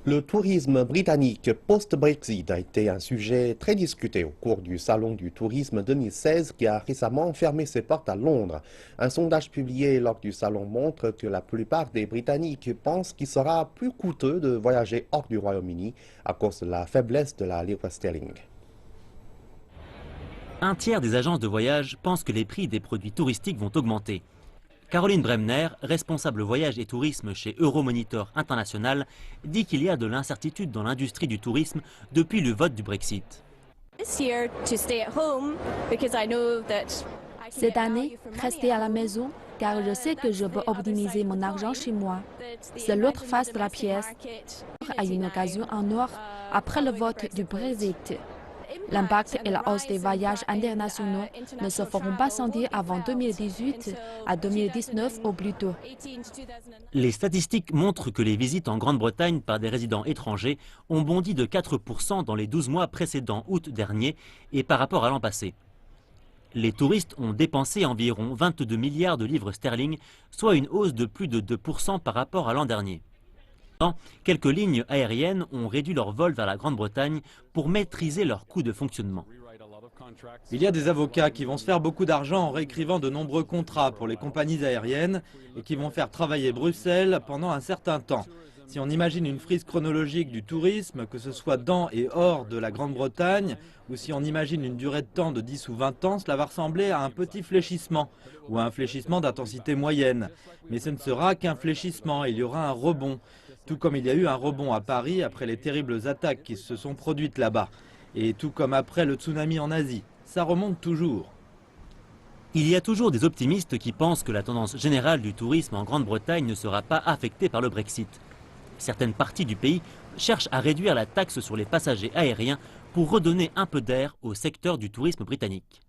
Le tourisme britannique post-Brexit a été un sujet très discuté au cours du Salon du tourisme 2016 qui a récemment fermé ses portes à Londres. Un sondage publié lors du salon montre que la plupart des Britanniques pensent qu'il sera plus coûteux de voyager hors du Royaume-Uni à cause de la faiblesse de la livre sterling. Un tiers des agences de voyage pensent que les prix des produits touristiques vont augmenter. Caroline Bremner, responsable voyage et tourisme chez Euromonitor International, dit qu'il y a de l'incertitude dans l'industrie du tourisme depuis le vote du Brexit. Cette année, rester à la maison, car je sais que je peux optimiser mon argent chez moi. C'est l'autre face de la pièce. À une occasion en or, après le vote du Brexit. L'impact et la hausse des voyages internationaux ne se feront pas sentir avant 2018 à 2019 au plus tôt. Les statistiques montrent que les visites en Grande-Bretagne par des résidents étrangers ont bondi de 4% dans les 12 mois précédents août dernier et par rapport à l'an passé. Les touristes ont dépensé environ 22 milliards de livres sterling, soit une hausse de plus de 2% par rapport à l'an dernier. Quelques lignes aériennes ont réduit leurs vols vers la Grande-Bretagne pour maîtriser leurs coûts de fonctionnement. Il y a des avocats qui vont se faire beaucoup d'argent en réécrivant de nombreux contrats pour les compagnies aériennes et qui vont faire travailler Bruxelles pendant un certain temps. Si on imagine une frise chronologique du tourisme, que ce soit dans et hors de la Grande-Bretagne, ou si on imagine une durée de temps de 10 ou 20 ans, cela va ressembler à un petit fléchissement, ou à un fléchissement d'intensité moyenne. Mais ce ne sera qu'un fléchissement, il y aura un rebond. Tout comme il y a eu un rebond à Paris après les terribles attaques qui se sont produites là-bas. Et tout comme après le tsunami en Asie. Ça remonte toujours. Il y a toujours des optimistes qui pensent que la tendance générale du tourisme en Grande-Bretagne ne sera pas affectée par le Brexit. Certaines parties du pays cherchent à réduire la taxe sur les passagers aériens pour redonner un peu d'air au secteur du tourisme britannique.